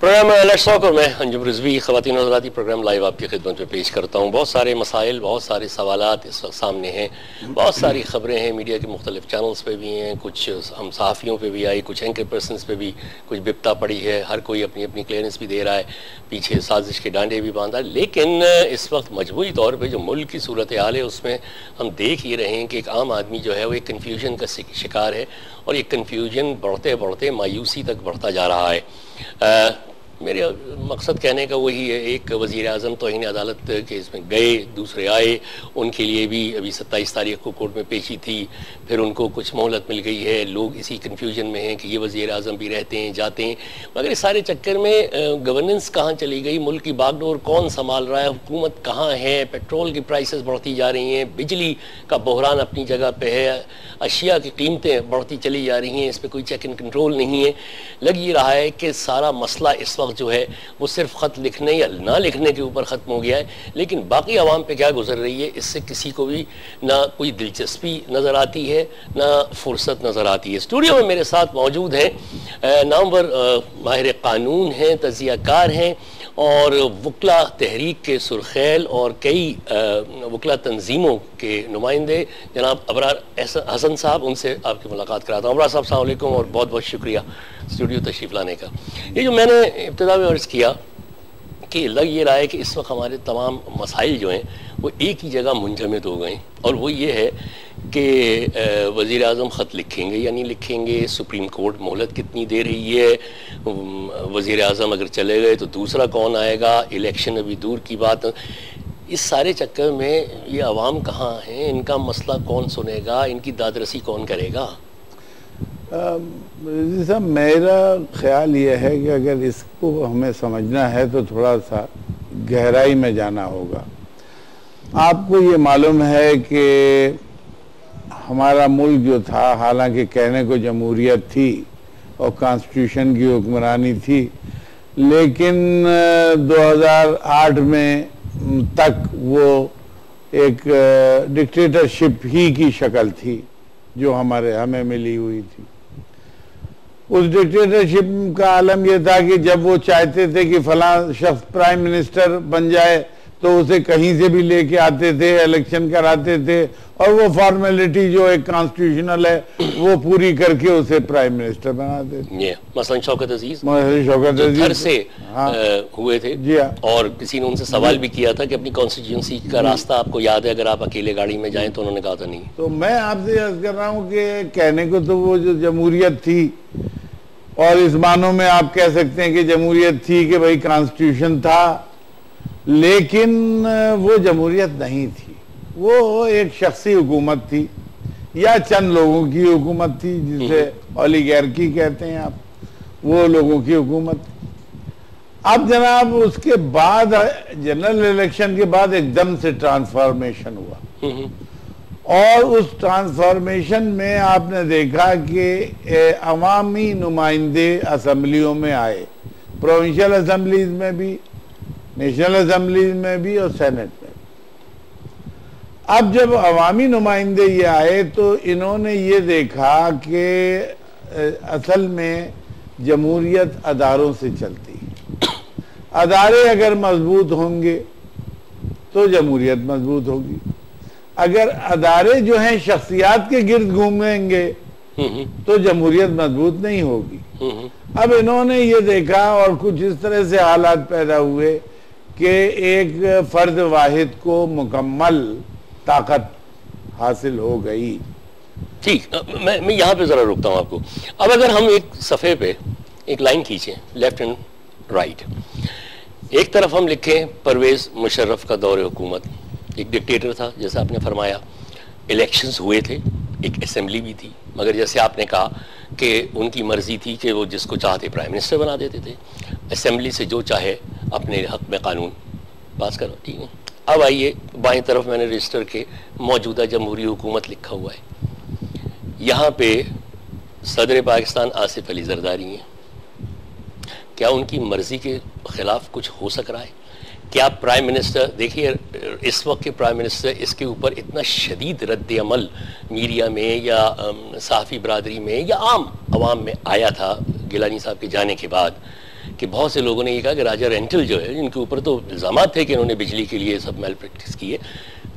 Programme let's talk और मैं अंजुम रिजवी ख़वातीन और हज़रात प्रोग्राम लाइव आपकी खिदमत में पेश करता हूँ। बहुत सारे मसाइल, बहुत सारे सवालात इस वक्त सामने हैं, बहुत सारी ख़बरें हैं, मीडिया के मुख्तलिफ चैनल्स पे भी हैं, कुछ हम सहाफ़ियों पे भी आई, कुछ एंकर पर्सनस पे भी कुछ बिपता पड़ी है, हर कोई अपनी अपनी क्लियरेंस भी दे रहा है, पीछे साजिश के डांडे भी बांधा। लेकिन इस वक्त मजमूई तौर पर जो मुल्क की सूरत हाल है उसमें हम देख ही रहे हैं कि एक आम आदमी जो है वो एक कन्फ्यूजन का शिकार है और ये कन्फ्यूजन बढ़ते बढ़ते मायूसी तक बढ़ता जा रहा है। मेरे मकसद कहने का वही है, एक वज़ीर आज़म तौहीन अदालत के इसमें गए, दूसरे आए, उनके लिए भी अभी 27 तारीख को कोर्ट में पेशी थी, फिर उनको कुछ मोहलत मिल गई है। लोग इसी कन्फ्यूजन में हैं कि ये वज़ीर आज़म भी रहते हैं जाते हैं, मगर इस सारे चक्कर में गवर्नेंस कहाँ चली गई, मुल्क की बागडोर कौन संभाल रहा है, हुकूमत कहाँ है, पेट्रोल की प्राइसेस बढ़ती जा रही हैं, बिजली का बहरान अपनी जगह पर है, अशिया की कीमतें बढ़ती चली जा रही हैं, इस पर कोई चेक एंड कंट्रोल नहीं है। लग ये रहा है कि सारा मसला इस वक्त जो है वो सिर्फ ख़त लिखने या ना लिखने के ऊपर ख़त्म हो गया है, लेकिन बाकी आवाम पे क्या गुजर रही है इससे किसी को भी ना कोई दिलचस्पी नज़र आती है ना फुर्सत नज़र आती है। स्टूडियो में मेरे साथ मौजूद हैं नामवर माहिर कानून हैं, तज़ियाकार हैं और वकला तहरीक के सुरखैल और कई वकला तंजीमों के नुमाइंदे जनाब अबरार हसन साहब, उनसे आपकी मुलाकात कराता हूँ। अबरार साहब अस्सलाम वालेकुम और बहुत बहुत शुक्रिया स्टूडियो तशरीफ़ लाने का। ये जो मैंने इब्तिदा में अर्ज़ किया कि लग ये रहा है कि इस वक्त हमारे तमाम मसाइल जो हैं वो एक ही जगह मुंजमद हो गए, और वो ये है कि वज़ीर आज़म ख़त लिखेंगे या नहीं लिखेंगे, सुप्रीम कोर्ट मोहलत कितनी दे रही है, वज़ीर आज़म अगर चले गए तो दूसरा कौन आएगा, इलेक्शन अभी दूर की बात। इस सारे चक्कर में ये अवाम कहाँ हैं, इनका मसला कौन सुनेगा, इनकी दादरसी कौन करेगा? साहब मेरा ख्याल ये है कि अगर इसको हमें समझना है तो थोड़ा सा गहराई में जाना होगा। आपको ये मालूम है कि हमारा मुल्क जो था, हालांकि कहने को जमहूरियत थी और कॉन्स्टिट्यूशन की हुक्मरानी थी, लेकिन 2008 में तक वो एक डिक्टेटरशिप ही की शक्ल थी जो हमें मिली हुई थी। उस डिक्टेटरशिप का आलम यह था कि जब वो चाहते थे कि फलां शख्स प्राइम मिनिस्टर बन जाए तो उसे कहीं से भी लेके आते थे, इलेक्शन कराते थे और वो फॉर्मेलिटी जो एक कॉन्स्टिट्यूशनल है वो पूरी करके उसे प्राइम मिनिस्टर बनाते थे। मसलन शौकत अजीज घर से हुए थे जी, और किसी ने उनसे सवाल भी किया था कि अपनी कॉन्स्टिट्यूंसी का रास्ता आपको याद है, अगर आप अकेले गाड़ी में जाएं, तो उन्होंने कहा था नहीं। तो मैं आपसे अर्ज कर रहा हूँ कि कहने को तो वो जो जमहूरियत थी, और इस मानों में आप कह सकते हैं कि जमहूरियत थी कि भाई कॉन्स्टिट्यूशन था, लेकिन वो जमहूरियत नहीं थी, वो एक शख्सी हुकूमत थी या चंद लोगों की हुकूमत थी, जिसे ओलिगार्की कहते हैं आप, वो लोगों की हुकूमत थी। अब जनाब उसके बाद जनरल इलेक्शन के बाद एकदम से ट्रांसफॉर्मेशन हुआ, और उस ट्रांसफॉर्मेशन में आपने देखा कि अवामी नुमाइंदे असम्बलियों में आए, प्रोविंशियल असम्बलीज में भी, नेशनल असम्बलीज में भी और सेनेट में। अब जब अवामी नुमाइंदे ये आए तो इन्होंने ये देखा कि असल में जमहूरियत अदारों से चलती है, अदारे अगर मजबूत होंगे तो जमहूरियत मजबूत होगी, अगर अदारे जो हैं शख्सियात के गिर्द घूमेंगे तो जमहूरियत मजबूत नहीं होगी। अब इन्होंने ये देखा और कुछ इस तरह से हालात पैदा हुए कि एक फर्द वाहिद को मुकम्मल ताकत हासिल हो गई। ठीक, मैं यहाँ पे ज़रा रुकता हूँ आपको। अब अगर हम एक सफ़े पे एक लाइन खींचें, लेफ्ट एंड राइट, एक तरफ हम लिखें परवेज़ मुशर्रफ का दौर हुकूमत, एक डिक्टेटर था जैसा आपने फरमाया, इलेक्शंस हुए थे, एक असेंबली भी थी, मगर जैसे आपने कहा कि उनकी मर्ज़ी थी कि वो जिसको चाहते प्राइम मिनिस्टर बना देते थे, असेंबली से जो चाहे अपने हक में कानून पास करो, ठीक है। अब आइए बाईं तरफ मैंने रजिस्टर के मौजूदा जमहूरी हुकूमत लिखा हुआ है, यहाँ पे सदर पाकिस्तान आसिफ अली जरदारी हैं। क्या उनकी मर्ज़ी के ख़िलाफ़ कुछ हो सक रहा है? क्या प्राइम मिनिस्टर, देखिए इस वक्त के प्राइम मिनिस्टर, इसके ऊपर इतना शदीद रद्द अमल मीडिया में या सहाफ़ी बरादरी में या आम आवाम में आया था गिलानी साहब के जाने के बाद कि बहुत से लोगों ने ये कहा कि राजा रेंटल जो है, जिनके ऊपर तो इल्ज़ाम थे कि इन्होंने बिजली के लिए सब मैल प्रैक्टिस की है,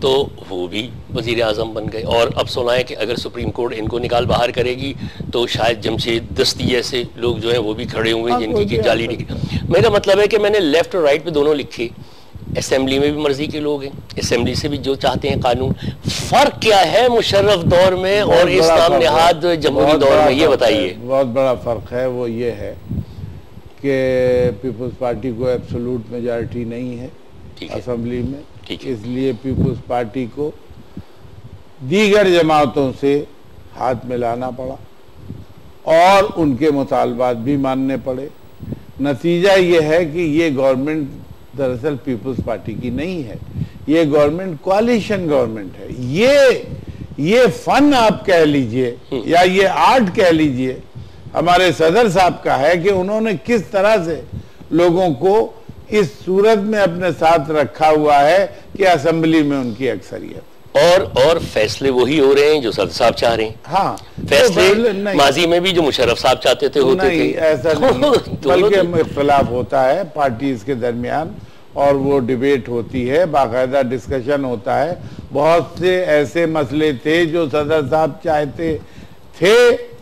तो वो भी वज़ीर आज़म बन गए। और अब सुना है कि अगर सुप्रीम कोर्ट इनको निकाल बाहर करेगी तो शायद जमशेद दस्ती जैसे लोग जो हैं वो भी खड़े हुए, जिनकी की जाली डिग्री। मेरा मतलब है कि मैंने लेफ्ट और राइट पे दोनों लिखे, असेंबली में भी मर्जी के लोग हैं, असेंबली से भी जो चाहते हैं कानून। फर्क क्या है मुशर्रफ दौर में और इस नाम निहाद जमहूरी दौर में, ये बताइए। बहुत बड़ा फर्क है, वो ये है कि पीपल्स पार्टी को एब्सोल्यूट मेजॉरिटी नहीं है असेंबली में, इसलिए पीपल्स पार्टी को दीगर जमातों से हाथ मिलाना पड़ा और उनके मुतालबात भी मानने पड़े। नतीजा ये है कि ये गवर्नमेंट दरअसल पीपल्स पार्टी की नहीं है, ये गवर्नमेंट कोalition गवर्नमेंट है। ये फन आप कह लीजिए या ये आर्ट कह लीजिए, हमारे सदर साहब का है कि उन्होंने किस तरह से लोगों को इस सूरत में अपने साथ रखा हुआ है कि असेंबली में उनकी अक्सरियत, और फैसले वही हो रहे हैं जो सदर साहब चाह रहे हैं। हाँ, फैसले माजी में भी जो मुशर्रफ साहब चाहते थे होते थे, ऐसा नहीं बल्कि इख्तिलाफ होता है पार्टीज के दरमियान और वो डिबेट होती है, बाकायदा डिस्कशन होता है। बहुत से ऐसे मसले थे जो सदर साहब चाहते थे,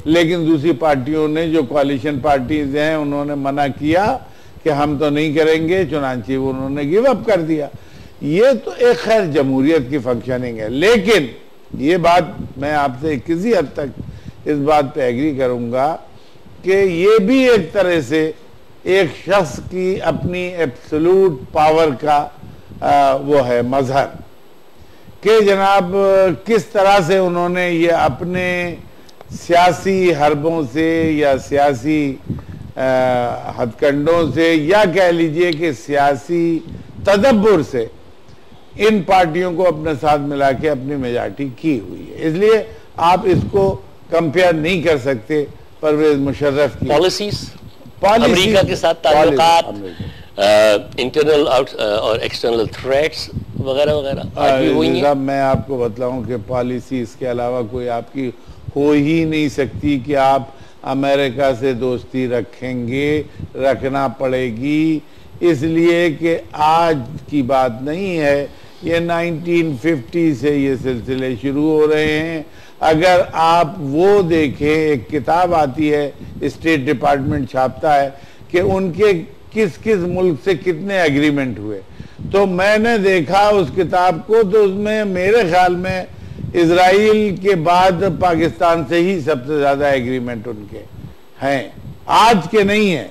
लेकिन दूसरी पार्टियों ने, जो कोalition पार्टीज हैं, उन्होंने मना किया कि हम तो नहीं करेंगे, चुनांचे उन्होंने गिव अप कर दिया। ये तो एक खैर जमहूरियत की फंक्शनिंग है, लेकिन ये बात मैं आपसे किसी हद तक इस बात पे एग्री करूंगा कि ये भी एक तरह से एक शख्स की अपनी एब्सोल्यूट पावर का वो है मजहर कि जनाब किस तरह से उन्होंने ये अपने सियासी हरबों से या सियासी हथकंडों से या कह लीजिए कि सियासी तदब्बुर से इन पार्टियों को अपने साथ मिला के अपनी मेजॉरिटी की हुई है। इसलिए आप इसको कंपेयर नहीं कर सकते परवेज मुशर्रफ की पॉलिसीज, अमेरिका के साथ ताल्लुकात, इंटरनल और एक्सटर्नल थ्रेट्स वगैरह वगैरह। मैं आपको बतलाऊं कि पॉलिसी इसके अलावा कोई आपकी हो ही नहीं सकती कि आप अमेरिका से दोस्ती रखेंगे, रखना पड़ेगी, इसलिए कि आज की बात नहीं है, ये 1950 से ये सिलसिले शुरू हो रहे हैं। अगर आप वो देखें, एक किताब आती है, स्टेट डिपार्टमेंट छापता है कि उनके किस किस मुल्क से कितने एग्रीमेंट हुए, तो मैंने देखा उस किताब को, तो उसमें मेरे ख्याल में इजराइल के बाद पाकिस्तान से ही सबसे ज्यादा एग्रीमेंट उनके हैं, आज के नहीं है,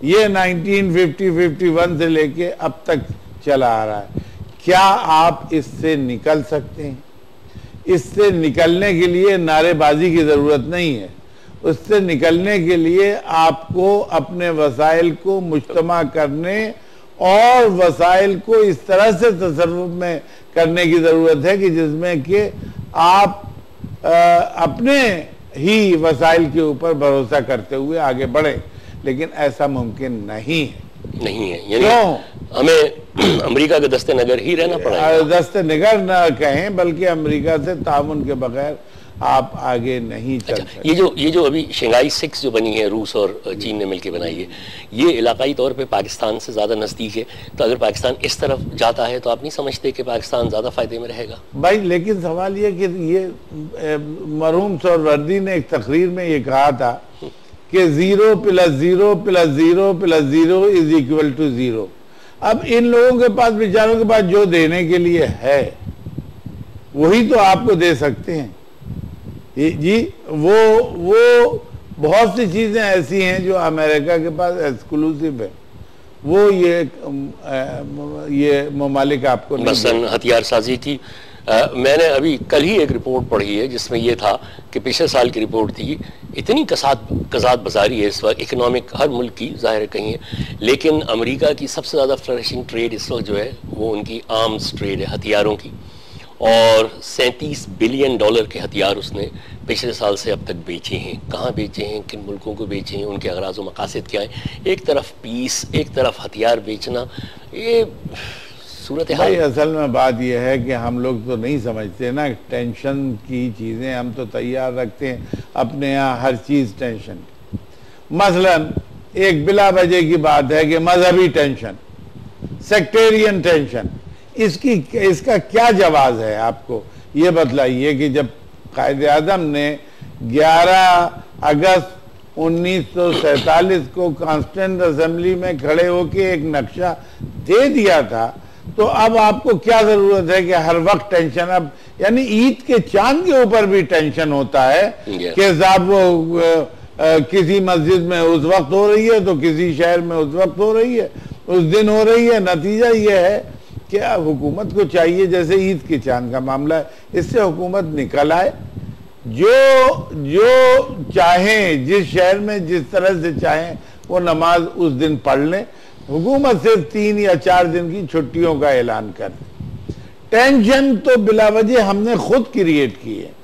ये 1950-51 से लेके अब तक चला आ रहा है। क्या आप इससे निकल सकते हैं? इससे निकलने के लिए नारेबाजी की जरूरत नहीं है, उससे निकलने के लिए आपको अपने वसाइल को मुज्तमा करने और वसाइल को इस तरह से तसर्रुफ में करने की जरूरत है कि जिसमें कि आप अपने ही वसाइल के ऊपर भरोसा करते हुए आगे बढ़े, लेकिन ऐसा मुमकिन नहीं है। यानी हमें अमेरिका के दस्ते नगर ही रहना पड़ेगा। दस्ते नगर न कहें, बल्कि अमेरिका से ताउन के बगैर आप आगे नहीं चल सकते। ये जो अभी शंघाई 6 जो बनी है, रूस और चीन ने मिलकर बनाई है, ये इलाकाई तौर पे पाकिस्तान से ज़्यादा नज़दीक है, तो अगर पाकिस्तान इस तरफ जाता है तो आप नहीं समझते कि पाकिस्तान ज़्यादा फ़ायदे में रहेगा? भाई, लेकिन सवाल ये कि ये मरहूम सोहरावर्दी ने एक तकरीर में ये कहा था कि 0 + 0 + 0 + 0 इज इक्वल टू 0। अब इन लोगों के पास, बेचारों के पास जो देने के लिए है वही तो आपको दे सकते हैं जी। वो बहुत सी चीजें ऐसी हैं जो अमेरिका के पास एक्सक्लूसिव है, वो ये ममालिक आपको नहीं। मसलन हथियार साजी की मैंने अभी कल ही एक रिपोर्ट पढ़ी है जिसमें यह था कि पिछले साल की रिपोर्ट थी, इतनी कसाद बाजारी है इस वक्त इकोनॉमिक हर मुल्क की, जाहिर है कहीं है, लेकिन अमेरिका की सबसे ज़्यादा फ्लरिशिंग ट्रेड इस वक्त जो है वो उनकी आर्म्स ट्रेड है, हथियारों की, और $37 बिलियन के हथियार उसने पिछले साल से अब तक बेचे हैं। कहाँ बेचे हैं, किन मुल्कों को बेचे हैं, उनके अगराज़ व मकासद क्या है? एक तरफ पीस, एक तरफ हथियार बेचना, ये सूरत हाल। असल में बात यह है कि हम लोग तो नहीं समझते ना टेंशन की चीज़ें, हम तो तैयार रखते हैं अपने यहाँ हर चीज़ टेंशन। मसलन एक बिला वजह की बात है कि मजहबी टेंशन, सेक्टेरियन टेंशन, इसका क्या जवाब है? आपको ये बतलाइए कि जब कायदे आज़म ने 11 अगस्त 1947 को कॉन्स्टिट्यूएंट असेंबली में खड़े होकर एक नक्शा दे दिया था, तो अब आपको क्या जरूरत है कि हर वक्त टेंशन? अब यानी ईद के चांद के ऊपर भी टेंशन होता है कि साहब वो किसी मस्जिद में उस वक्त हो रही है तो किसी शहर में उस वक्त हो रही है, उस दिन हो रही है। नतीजा ये है कि हुकूमत को चाहिए, जैसे ईद के चांद का मामला है, इससे हुकूमत निकल आए, जो चाहें, जिस शहर में जिस तरह से चाहें वो नमाज उस दिन पढ़ लें। हुकूमत सिर्फ 3 या 4 दिन की छुट्टियों का ऐलान कर। टेंशन तो बिलावजह हमने खुद क्रिएट की है।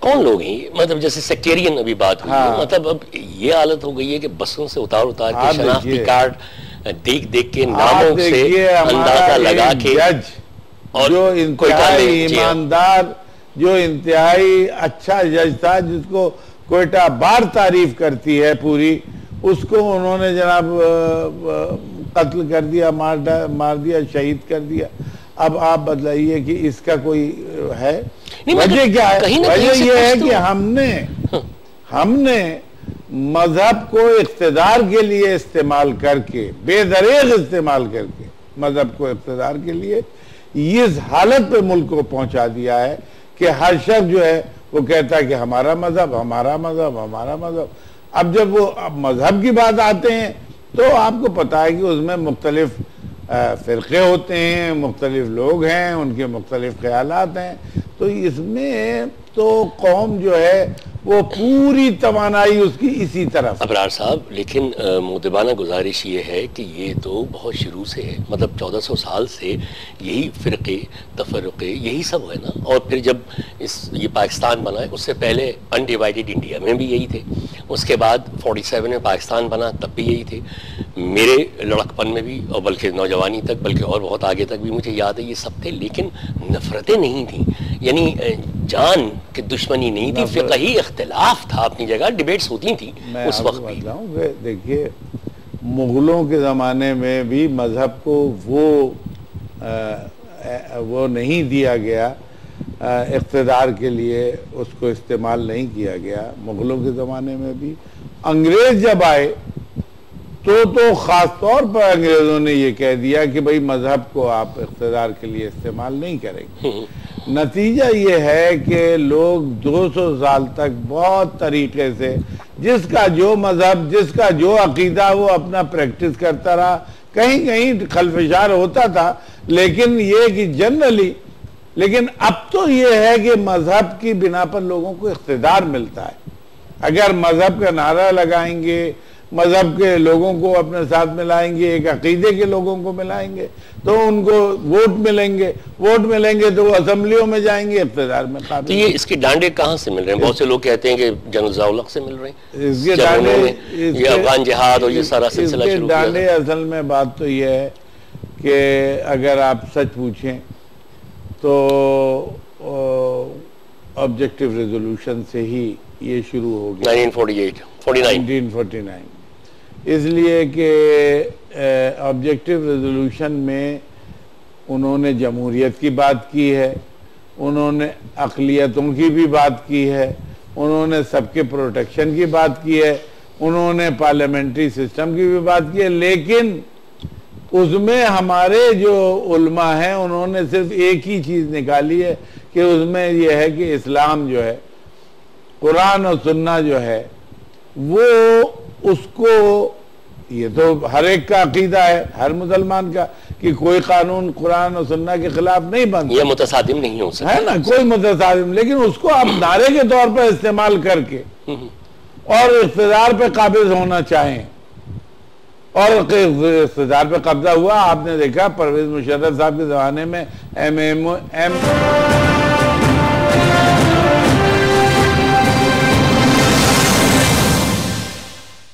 कौन लोग हैं? मतलब जैसे सेक्टेरियन अभी बात हुई, हाँ। मतलब अब ये हालत हो गई है कि बसों से उतार के शनाख्ती कार्ड देख के नामों से अंदाजा लगा के जज और जो इंतहाई ईमानदार, जो इंतहाई अच्छा जज था, जिसको कोयटा बार तारीफ करती है पूरी, उसको उन्होंने जनाब कत्ल कर दिया, मार दिया, शहीद कर दिया। अब आप बताइए कि इसका कोई है? वजह क्या है? वजह यह है कि हमने मजहब को इख्तिदार के लिए इस्तेमाल करके, बेदरेग इस्तेमाल करके मजहब को इख्तिदार के लिए इस हालत पे मुल्क को पहुंचा दिया है कि हर शख्स जो है वो कहता है कि हमारा मजहब, हमारा मजहब, हमारा मजहब। अब जब वो मजहब की बात आते हैं तो आपको पता है कि उसमें मुख्तलिफ फ़िरक़े होते हैं, मुख्तलिफ लोग हैं, उनके मुख्तलिफ ख्यालात हैं। तो इसमें तो कौम जो है वो पूरी तवानाई उसकी इसी तरफ। अबरार साहब, लेकिन मुद्दबाना गुजारिश ये है कि ये तो बहुत शुरू से है, मतलब 1400 साल से यही फ़िरक़े तफ़र्रुक़े यही सब है ना। और फिर जब ये पाकिस्तान बना है, उससे पहले अनडिवाइडेड इंडिया में भी यही थे, उसके बाद 47 में पाकिस्तान बना तब भी यही थे। मेरे लड़कपन में भी, और बल्कि नौजवानी तक, बल्कि और बहुत आगे तक भी मुझे याद है ये सब थे। लेकिन नफ़रतें नहीं थी, यानी जान की दुश्मनी नहीं थी, फ़िक़ही इख्तिलाफ था अपनी जगह, डिबेट्स होती थी उस वक्त भी। देखिए, मुग़लों के ज़माने में भी मज़हब को वो नहीं दिया गया, इख्तिदार के लिए उसको इस्तेमाल नहीं किया गया। मुग़लों के ज़माने में भी अंग्रेज़ जब आए तो ख़ास तौर पर अंग्रेज़ों ने ये कह दिया कि भाई मज़हब को आप इख्तिदार के लिए इस्तेमाल नहीं करेंगे। नतीजा ये है कि लोग 200 साल तक बहुत तरीके से जिसका जो मज़हब, जिसका जो अकीदा, वो अपना प्रैक्टिस करता रहा। कहीं कहीं खलफशार होता था, लेकिन ये कि जनरली, लेकिन अब तो ये है कि मज़हब की बिना पर लोगों को इख्तिदार मिलता है। अगर मज़हब का नारा लगाएंगे, मजहब के लोगों को अपने साथ मिलाएंगे, एक अकीदे के लोगों को मिलाएंगे, तो उनको वोट मिलेंगे तो वो असेंबलियों में जाएंगे, इख्तिदार में काबिल। तो ये इसके डांडे कहाँ से मिल रहे हैं? बहुत से लोग कहते हैं कि जनरल ज़िया-उल-हक से मिल रहे हैं, इसके डांडे, ये अफगान जिहाद और ये सारा सिलसिला शुरू किया। डांडे असल में बात तो ये है कि अगर आप सच पूछें तो ऑब्जेक्टिव रेजोल्यूशन से ही ये शुरू हो गया, 1949। इसलिए कि ऑब्जेक्टिव रेजोल्यूशन में उन्होंने जमहूरियत की बात की है, उन्होंने अक़लियतों की भी बात की है, उन्होंने सबके प्रोटेक्शन की बात की है, उन्होंने पार्लियामेंट्री सिस्टम की भी बात की है। लेकिन उसमें हमारे जो उलमा हैं उन्होंने सिर्फ एक ही चीज़ निकाली है कि उसमें यह है कि इस्लाम जो है, कुरान और सुन्ना जो है, वो उसको, ये तो हर एक का अकीदा है, हर मुसलमान का, कि कोई कानून कुरान और सुन्ना के खिलाफ नहीं बनता, ये मुतसादिम नहीं हो सकता है ना, कोई मुतसादिम। लेकिन उसको आप नारे के तौर पर इस्तेमाल करके और इख्तिदार पे काबिज होना चाहें, और इख्तिदार पे कब्जा हुआ। आपने देखा परवेज मुशर्रफ साहब के ज़माने में